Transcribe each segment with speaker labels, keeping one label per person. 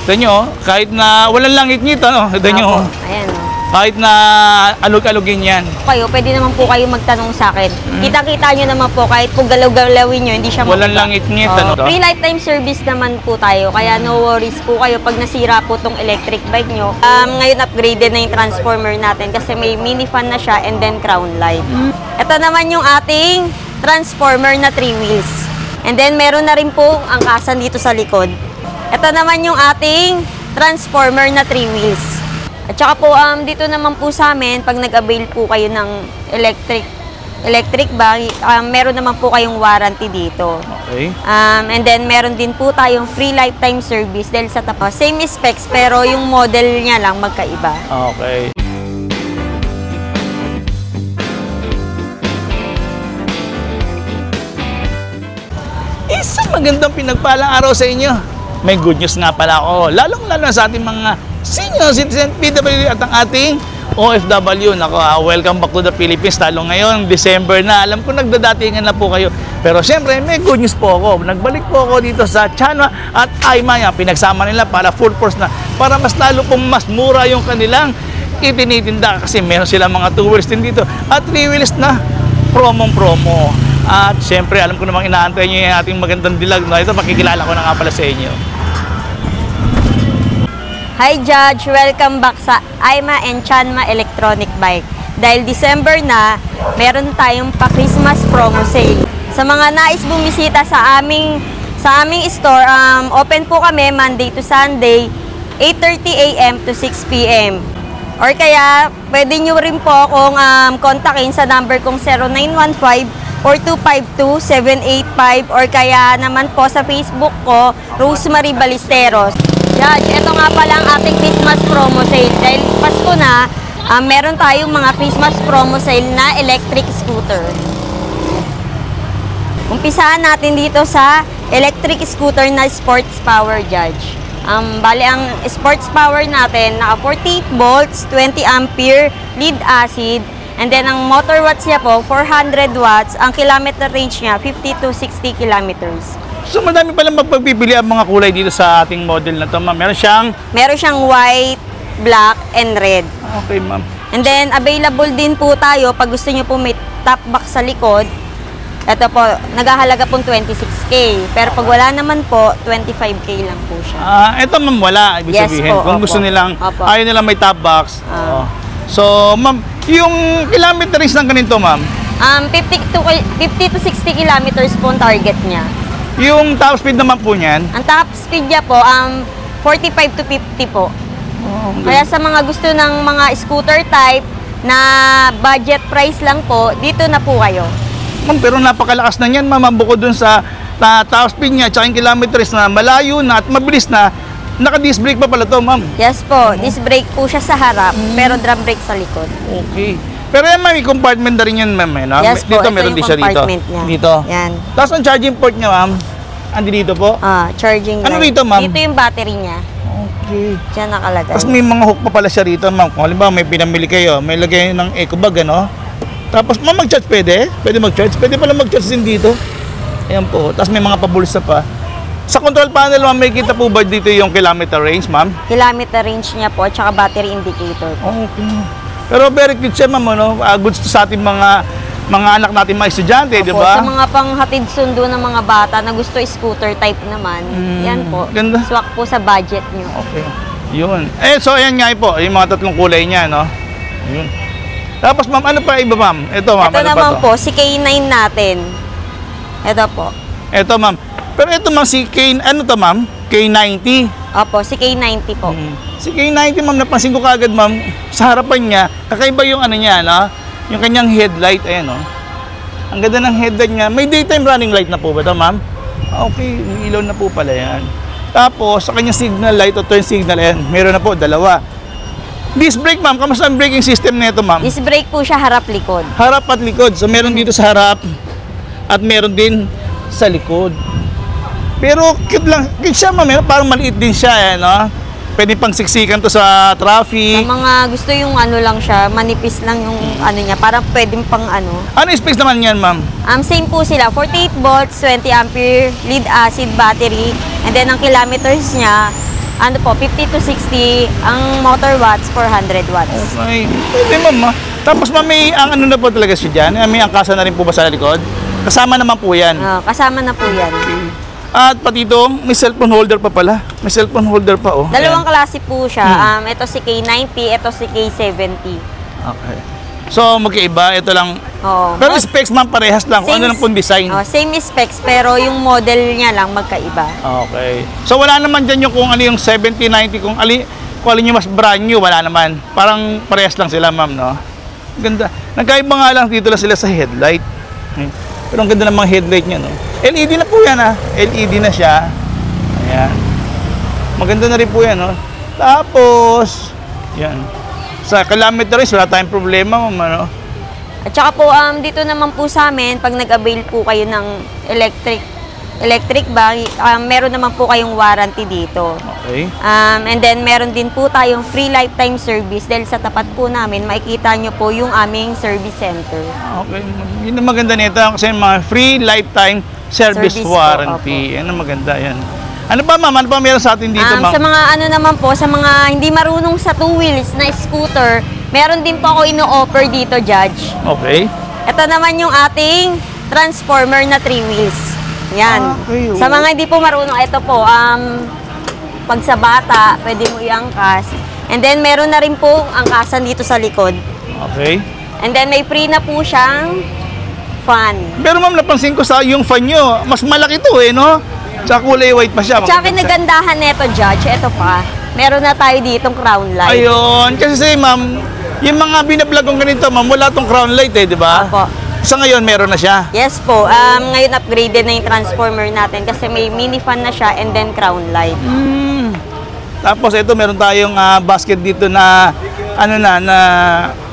Speaker 1: Tignan nyo, kahit na walang langit-ngit, ano? Tignan nyo.
Speaker 2: Ayan.
Speaker 1: Kahit na alog-alogin yan.
Speaker 2: Kayo, pwede naman po kayo magtanong sa akin. Kita-kita nyo naman po, kahit po galaw-galawin nyo, hindi siya
Speaker 1: Walang langit-ngit, ano?
Speaker 2: Free lifetime service naman po tayo, kaya no worries po kayo pag nasira po tong electric bike nyo. Ngayon upgraded na yung transformer natin kasi may mini fan na siya and then crown light. Ito naman yung ating transformer na 3 wheels. And then meron na rin po angkasan dito sa likod. Ito naman yung ating transformer na 3 wheels. At saka po, dito naman po sa amin, pag nag-avail po kayo ng electric bike, meron naman po kayong warranty dito.
Speaker 1: Okay.
Speaker 2: And then, meron din po tayong free lifetime service dahil sa tapos. Same specs, pero yung model niya lang magkaiba.
Speaker 1: Okay. Isang magandang pinagpalang araw sa inyo. May good news nga pala ako, lalong-lalo sa ating mga senior citizen, PWD at ang ating OFW. Nako, welcome back to the Philippines. Talo ngayon, December na. Alam ko nagdadatingan na po kayo. Pero siyempre, may good news po ako. Nagbalik po ako dito sa Chanwa at Ayma. Pinagsama nila para full force na. Para mas lalo pong mas mura yung kanilang itinitinda. Kasi meron silang mga 2 wheels din dito. At 3 wheels na promo. At siyempre, alam ko namang inaantay nyo yung ating magandang dilag. No? Ito, makikilala ko na nga pala sa inyo.
Speaker 2: Hi Judge! Welcome back sa Ayma and Chanma Electronic Bike. Dahil December na, meron tayong pa-Christmas promo sale. Sa mga nais bumisita sa aming store, open po kami Monday to Sunday, 8:30 AM to 6 PM. Or kaya, pwede nyo rin po akong kontakin sa number kong 0915-4252-785 or kaya naman po sa Facebook ko, Rosemary Ballesteros. Judge, ito nga pala ang ating Christmas promo sale. Dahil Pasko na, meron tayong mga Christmas promo sale na electric scooter. Umpisahan natin dito sa electric scooter na sports power, Judge. Bali, ang sports power natin, naka 48 volts, 20 ampere, lead acid, and then ang motor watts niya po, 400 watts, ang kilometer range niya, 50 to 60 kilometers.
Speaker 1: So madami palang magpagpipili ang mga kulay dito sa ating model na to, ma'am. Meron siyang
Speaker 2: white, black, and red.
Speaker 1: Okay, ma'am.
Speaker 2: And then, available din po tayo pag gusto nyo po may top box sa likod. Ito po, naghahalaga pong 26K. Pero pag wala naman po, 25K lang po siya.
Speaker 1: Ito, ma'am, wala. Ibig sabihin,
Speaker 2: po,
Speaker 1: kung gusto nilang, ayaw nilang may top box. So, ma'am, yung kilometers ng ganito, ma'am?
Speaker 2: 50 to 60 kilometers po ang target niya.
Speaker 1: Yung top speed naman po niyan?
Speaker 2: Ang top speed niya po, 45 to 50 po. Okay. Kaya sa mga gusto ng mga scooter type na budget price lang po, dito na po kayo.
Speaker 1: Ma'am, pero napakalakas na niyan, ma'am. Bukod dun sa top speed niya, tsaka yung kilometers na malayo na at mabilis na, naka-disc brake pa pala to, ma'am.
Speaker 2: Yes po, disc brake po siya sa harap, pero drum brake sa likod.
Speaker 1: Okay. Pero yan, ma'am, may compartment na rin yun, ma'am. No?
Speaker 2: Yes po,
Speaker 1: dito,
Speaker 2: ito
Speaker 1: meron
Speaker 2: yung
Speaker 1: din siya
Speaker 2: compartment niya.
Speaker 1: Dito.
Speaker 2: Yan.
Speaker 1: Tapos ang charging port niya, ma'am, andi dito po.
Speaker 2: Charging
Speaker 1: Ano
Speaker 2: light.
Speaker 1: rito, ma'am?
Speaker 2: Dito yung battery niya.
Speaker 1: Okay.
Speaker 2: Diyan nakalagay.
Speaker 1: Tapos may mga hook pa pala siya rito, ma'am. Kung halimbawa may pinamili kayo, may lagay ng eco bag, ano? Tapos, ma'am, mag-charge pwede? Pwede mag-charge? Pwede pala mag-charge din dito. Ayan po. Tapos may mga pabulsa pa. Sa control panel, ma'am, may kita po ba dito yung kilometer range, ma'am?
Speaker 2: Kilometer range niya po, tsaka battery indicator po.
Speaker 1: Okay. Pero very cute siya, ma'am, ano? Goods to sa ating mga anak natin, mga estudyante, di ba?
Speaker 2: Sa mga panghatid sundo ng mga bata na gusto scooter type naman, yan po.
Speaker 1: Ganda.
Speaker 2: Swak po sa budget nyo.
Speaker 1: Okay. Yun. So ayan nga po, yung mga tatlong kulay niya, no? Yun. Tapos, ma'am, ano pa iba, ma'am? Ito, ma'am,
Speaker 2: Ito
Speaker 1: ano
Speaker 2: naman
Speaker 1: pa to?
Speaker 2: po, si K9 natin. Ito po.
Speaker 1: Ito, ma'am. Pero ito, ma'am, si K, ano to, ma'am? K90.
Speaker 2: Opo, si K90 po.
Speaker 1: Si K90, ma'am, napansin ko kagad, ma'am, sa harapan niya, kakaiba yung ano niya, no? Yung kanyang headlight, ayan, no? Ang ganda ng headlight niya. May daytime running light na po ba ito, ma'am? Okay, may ilaw na po pala yan. Tapos, sa kanyang signal light o turn signal, ayan, meron na po, dalawa. Disc brake, ma'am, kamusta ang braking system nito, ma'am?
Speaker 2: Disc brake po siya harap-likod.
Speaker 1: Harap at likod. So, meron dito sa harap at meron din sa likod. Pero, cute lang. Cute siya, ma'am. Parang maliit din siya, no? Pwede pang siksikan to sa traffic.
Speaker 2: Sa mga gusto yung ano lang siya, manipis lang yung ano niya, parang pwedeng pang ano.
Speaker 1: Ano yung space naman yan, ma'am?
Speaker 2: Same po sila, 48 volts, 20 ampere, lead acid battery, and then ang kilometers niya, ano po, 50 to 60. Ang motor watts, 400 watts.
Speaker 1: Okay. Pwede, ma'am. Tapos, ma'am, may ang ano na po talaga siya dyan? May angkasa na rin po ba sa likod? Kasama naman po yan.
Speaker 2: Kasama na po yan.
Speaker 1: At pati ito, may cellphone holder pa pala. May cellphone holder pa, oh.
Speaker 2: Dalawang
Speaker 1: Ayan.
Speaker 2: klase po siya. Ito si K90, ito si K70.
Speaker 1: Okay. So, magkaiba. Ito lang.
Speaker 2: Oo.
Speaker 1: Pero specs, ma'am, parehas lang. Kung ano lang pong design.
Speaker 2: Same specs, pero yung model niya lang magkaiba.
Speaker 1: Okay. So, wala naman dyan yung kung ano yung 70, 90, kung alin yung mas brand new, wala naman. Parang parehas lang sila, ma'am, no? Ganda. Nagkaiba nga lang dito lang sila sa headlight. Pero ang ganda ng mga headlight niya, no? LED na po yan, ha? LED na siya. Ayan. Maganda na rin po yan, no? Tapos, yan. Sa kilometer wala tayong problema, ma'am, ano?
Speaker 2: At saka po, dito naman po sa amin, pag nag-avail po kayo ng electric bag, meron naman po kayong warranty dito.
Speaker 1: Okay.
Speaker 2: And then, meron din po tayong free lifetime service dahil sa tapat po namin, makikita nyo po yung aming service center.
Speaker 1: Okay. Yun ang maganda nito kasi mga free lifetime service
Speaker 2: Service po,
Speaker 1: warranty. Yan ang maganda, yan. Ano ba, ma'am? Ano ba meron sa atin dito, ma'am?
Speaker 2: Sa mga ano naman po, sa mga hindi marunong sa two wheels na scooter, meron din po ako ino-offer dito, Judge.
Speaker 1: Okay.
Speaker 2: Ito naman yung ating transformer na 3 wheels. Yan.
Speaker 1: Okay,
Speaker 2: Sa mga hindi po marunong, ito po, pag sa bata, pwede mo iangkas. And then, meron na rin po angkasan dito sa likod.
Speaker 1: Okay.
Speaker 2: And then, may free na po siyang fan.
Speaker 1: Pero ma'am, napansin ko sa yung fan nyo, mas malaki to eh, no? Tsaka kulay white pa siya.
Speaker 2: Tsaka nagandahan nito, Judge, ito pa. Meron na tayo ditong crown light.
Speaker 1: Ayun. Kasi ma'am, yung mga binablog kong ganito, ma'am, wala tong crown light eh, di ba?
Speaker 2: Opo.
Speaker 1: Sa ngayon, meron na siya.
Speaker 2: Yes po. Ngayon upgraded na yung transformer natin kasi may mini fan na siya and then crown light.
Speaker 1: Tapos ito, meron tayong basket dito na, na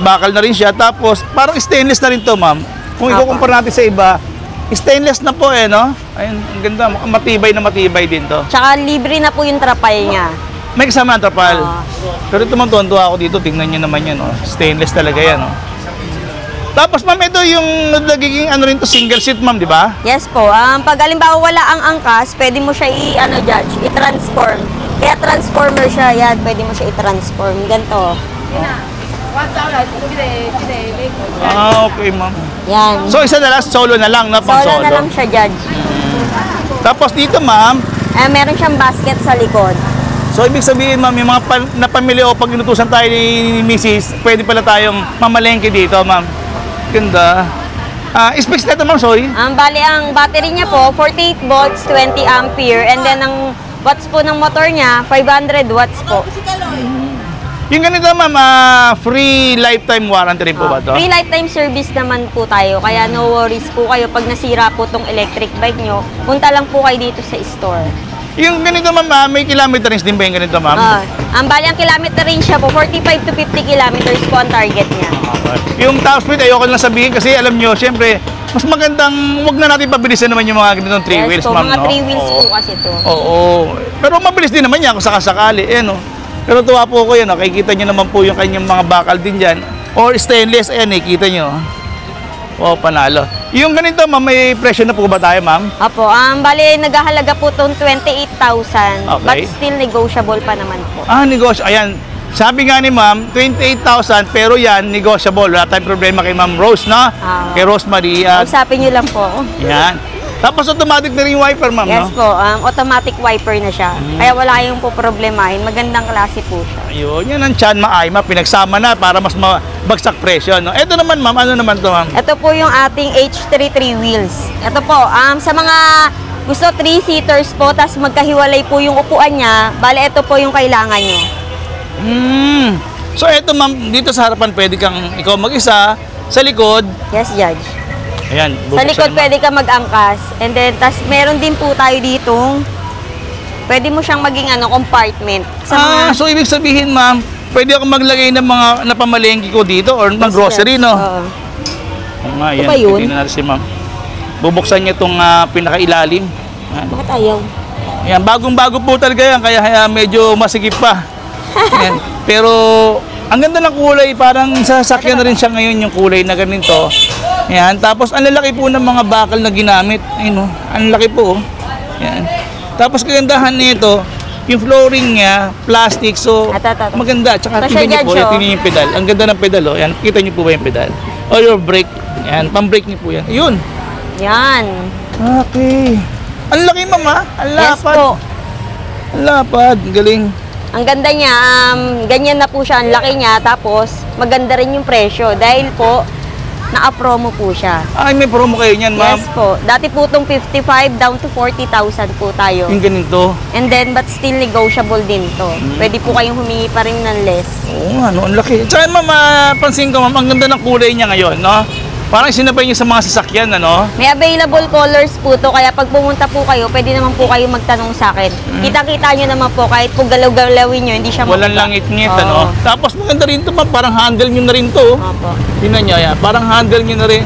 Speaker 1: bakal na rin siya. Tapos, parang stainless na rin to, ma'am. Kung ikukumpara natin sa iba, stainless na po eh, no? Ayun, ang ganda. Matibay na matibay din to.
Speaker 2: Tsaka libre na po yung trapal niya.
Speaker 1: May kasama ang trapal. Pero ito man, tuwan-tuwa ako dito. Tingnan nyo naman yan, no? Stainless talaga yan, no? Tapos, ma'am, ito yung nagiging rin to, single seat, ma'am, di ba?
Speaker 2: Yes po. Pag halimbawa wala ang angkas, pwede mo siya i-transform. Kaya transformer siya, yan. Pwede mo siya i-transform. Ganito.
Speaker 1: Okay, ma'am.
Speaker 2: Yan.
Speaker 1: So, isa na lang, solo na lang, na pang
Speaker 2: Solo
Speaker 1: solo.
Speaker 2: na lang siya, Judge.
Speaker 1: Tapos dito, ma'am,
Speaker 2: Meron siyang basket sa likod.
Speaker 1: so ibig sabihin, ma'am, yung mga na pamilya o pag inutusan tayo ni Mrs., pwede pala tayong mamalengke dito, ma'am. Ganda. Specs na ito, ma'am, sorry.
Speaker 2: Bali, ang battery niya po, 48 volts, 20 ampere. And then, ang watts po ng motor niya, 500 watts po.
Speaker 1: Yung ganito, ma'am, free lifetime warranty rin po ba ito?
Speaker 2: Free lifetime service naman po tayo. Kaya no worries po kayo pag nasira po tong electric bike nyo. Punta lang po kayo dito sa store.
Speaker 1: Yung ganito, ma'am, may kilometer range din ba yung ganito, ma'am?
Speaker 2: Bali, ang kilometer range siya po, 45 to 50 kilometers po ang target niya.
Speaker 1: Yung top speed, ayoko lang sabihin kasi alam nyo, syempre, mas magandang, wag na natin pabilisan naman yung mga ganitong 3 wheels,
Speaker 2: po,
Speaker 1: ma'am,
Speaker 2: mga
Speaker 1: no?
Speaker 2: 3 wheels po kasi to.
Speaker 1: Oo. Pero mabilis din naman yan kung sakasakali, eh, no? Pero tuwa po ko yan, no? Kikita nyo naman po yung kanyang mga bakal din dyan. Or stainless, ayan, kita nyo. Wow, panalo. Yung ganito, ma'am, may presyo na po ba tayo, ma'am?
Speaker 2: Apo, bali, naghahalaga po itong 28,000.
Speaker 1: Okay.
Speaker 2: But still negotiable pa naman po.
Speaker 1: Negosyo. Ayan. Sabi nga ni ma'am, 28,000, pero yan, negotiable. Wala tayong problema kay ma'am Rose, no? Kay Rose Maria.
Speaker 2: Usapin nyo lang po.
Speaker 1: Yan. Tapos automatic na rin yung wiper, ma'am,
Speaker 2: Yes
Speaker 1: no?
Speaker 2: po, automatic wiper na siya. Kaya wala kayong po problemahin. Magandang klase po siya.
Speaker 1: Ayun, yan ang Chan Maayma, pinagsama na para mas mabagsak presyo, no? Ito naman, ma'am, ano naman to, ma'am?
Speaker 2: Ito po yung ating H33 wheels. Ito po, sa mga gusto 3-seaters po, tas magkahiwalay po yung upuan niya, bale ito po yung kailangan nyo.
Speaker 1: So ito, ma'am, dito sa harapan pwede kang ikaw mag-isa, sa likod.
Speaker 2: Yes, Judge.
Speaker 1: Ayan,
Speaker 2: Sa likod pwede ka mag-angkas. And then, tas meron din po tayo ditong, pwede mo siyang maging compartment. Sa mga,
Speaker 1: So ibig sabihin, ma'am, pwede ako maglagay ng mga napamalengke ko dito or ng grocery, no?
Speaker 2: Oo.
Speaker 1: Ayan,
Speaker 2: Ito ba yun?
Speaker 1: titingnan natin si ma'am. Bubuksan niya itong pinakailalim. Ayan.
Speaker 2: Bakit ayaw?
Speaker 1: Ayan, bagong-bago po talaga yan, kaya medyo masigip pa. Ayan. Pero, ang ganda ng kulay, parang sasakyan na rin siya ngayon yung kulay na ganito. Ayan, tapos ang lalaki po ng mga bakal na ginamit. Ayun, ang laki po. Ayan. Tapos kagandahan nito, Yung flooring niya, plastic, so
Speaker 2: Ito.
Speaker 1: maganda. Tsaka
Speaker 2: Ito siya,
Speaker 1: tingnan niyo po,
Speaker 2: Judge,
Speaker 1: tingnan niyo yung pedal. Ang ganda ng pedal, oh. Yan, kita niyo po ba yung pedal? O your brake, yan, pang-brake niyo po yan. Yun.
Speaker 2: Yan.
Speaker 1: Okay. Ang laki, mama. Ang
Speaker 2: Yes
Speaker 1: lapad.
Speaker 2: po.
Speaker 1: Ang lapad. Galing.
Speaker 2: Ang ganda niya, ganyan na po siya, ang laki niya, tapos maganda rin yung presyo dahil po, naka-promo po siya.
Speaker 1: Ay, may promo kayo niyan, ma'am.
Speaker 2: Yes po. Dati po itong 55 down to 40,000 po tayo.
Speaker 1: Yung ganito.
Speaker 2: And then, but still negotiable din to. Pwede po kayong humingi pa rin ng less.
Speaker 1: Oo, ano, ang laki. Tsaka, ma'am, pansin ko, ma'am, ang ganda ng kulay niya ngayon, no? Parang sinabay niyo sa mga sasakyan, ano?
Speaker 2: May available colors po to, kaya pag pumunta po kayo, pwede naman po kayo magtanong sa akin. Kita-kita nyo naman po, kahit po galaw-galawin nyo, hindi siya
Speaker 1: Walang
Speaker 2: mabuka.
Speaker 1: langit-ngit,
Speaker 2: Oo.
Speaker 1: ano? Tapos maganda rin to, ma'am. Parang handle nyo na rin to.
Speaker 2: Opo.
Speaker 1: Tingnan nyo, yan. Parang handle nyo na rin.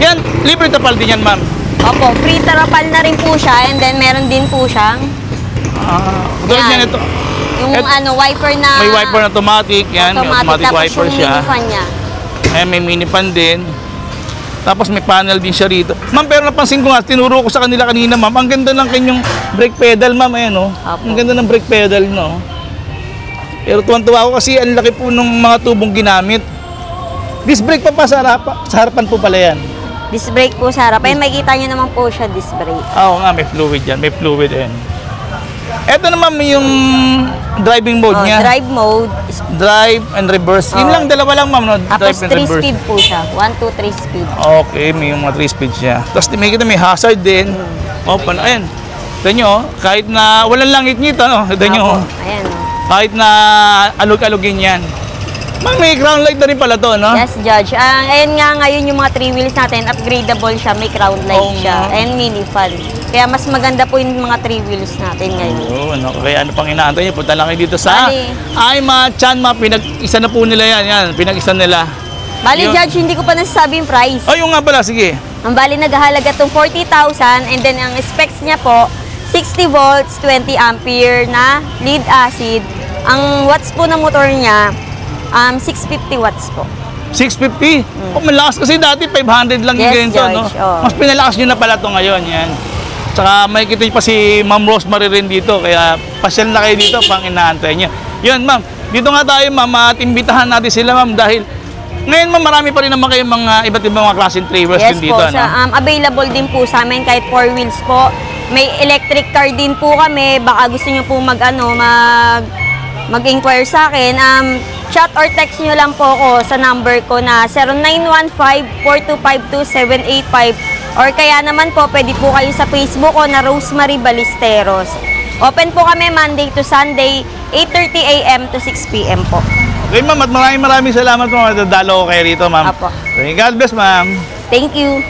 Speaker 1: Yan, libre tapal din yan, ma'am.
Speaker 2: Opo, free tarapal na rin po siya, and then meron din po siyang
Speaker 1: Tulad
Speaker 2: Yan.
Speaker 1: yan ito.
Speaker 2: yung
Speaker 1: May
Speaker 2: wiper na
Speaker 1: wiper na automatic. Yan, may automatic
Speaker 2: tapos
Speaker 1: wiper
Speaker 2: yung
Speaker 1: siya.
Speaker 2: mini fan niya.
Speaker 1: Ayan, may mini fan din. Tapos may panel din siya rito. Ma'am, pero napansin ko nga, tinuro ko sa kanila kanina, ma'am. Ang ganda ng kanyang brake pedal, ma'am. Ayan, oh.
Speaker 2: Apo.
Speaker 1: Ang ganda ng brake pedal, no? Pero tuwan-tuwa ako kasi ang laki po ng mga tubong ginamit. Disc brake pa sa harapan po pala yan.
Speaker 2: Disc brake po sa harap. Ayun, makikita nyo naman po siya, disc brake.
Speaker 1: Oo nga, may fluid yan. May fluid yan. Ito naman yung driving mode
Speaker 2: Oh,
Speaker 1: niya.
Speaker 2: drive mode.
Speaker 1: Drive and reverse. Yun
Speaker 2: Oh.
Speaker 1: lang, dalawa lang, ma'am, no?
Speaker 2: Tapos
Speaker 1: Drive and
Speaker 2: 3
Speaker 1: reverse.
Speaker 2: speed po siya. 1, 2, 3 speed.
Speaker 1: Okay, may yung mga 3 speed siya. Tapos may kita may hazard din. Open, ayan. Tignan nyo, oh. Kahit na walang langit-ngit, ano? Tignan nyo,
Speaker 2: Apo.
Speaker 1: oh.
Speaker 2: Ayan. Oh.
Speaker 1: Kahit na alog-alogin yan. Ma'am, may crown light na rin pala to, no?
Speaker 2: Yes, Judge. Ayan nga ngayon yung mga 3 wheels natin, upgradable siya, may crown light
Speaker 1: Oo
Speaker 2: siya,
Speaker 1: nga.
Speaker 2: and mini fan. Kaya mas maganda po yung mga 3 wheels natin ngayon.
Speaker 1: Oo, ano, kaya ano pang inaantay nyo? Punta lang kayo dito sa
Speaker 2: Bali.
Speaker 1: Aima Chanma, pinag-isa na po nila yan, pinag-isa nila.
Speaker 2: Bali,
Speaker 1: Yun.
Speaker 2: Judge, hindi ko pa nasasabi yung price.
Speaker 1: Ay, yung nga pala, sige.
Speaker 2: Ang bali naghahalaga itong 40,000, and then ang specs niya po, 60 volts, 20 ampere na lead acid. Ang watts po ng motor niya, 650 watts po.
Speaker 1: 650? Oh, malakas kasi dati 500 lang yung
Speaker 2: Yes,
Speaker 1: ganito, no?
Speaker 2: George, oo.
Speaker 1: Mas pinalakas nyo na pala ito ngayon, yan. Tsaka may kita nyo pa si Ma'am Rosemary rin dito, kaya pasyal na kayo dito pang inaantay nyo. Yun, ma'am. Dito nga tayo, ma'am, at imbitahan natin sila, ma'am, dahil ngayon, ma'am, marami pa rin naman kayong mga iba't ibang mga klaseng trailers
Speaker 2: Yes
Speaker 1: din dito,
Speaker 2: po,
Speaker 1: ano?
Speaker 2: available din po sa amin kahit 4 wheels po. May electric car din po kami. Baka gusto niyo po mag-inquire sa akin. Chat or text niyo lang po ako sa number ko na 0915-4252-785, or kaya naman po pwede po kayo sa Facebook ko na Rosemary Ballesteros. Open po kami Monday to Sunday, 8:30 a.m. to 6 p.m. po.
Speaker 1: Okay, ma'am, at maraming salamat po. Dalo ko kayo rito, ma'am.
Speaker 2: Apo.
Speaker 1: Okay, God bless, ma'am.
Speaker 2: Thank you.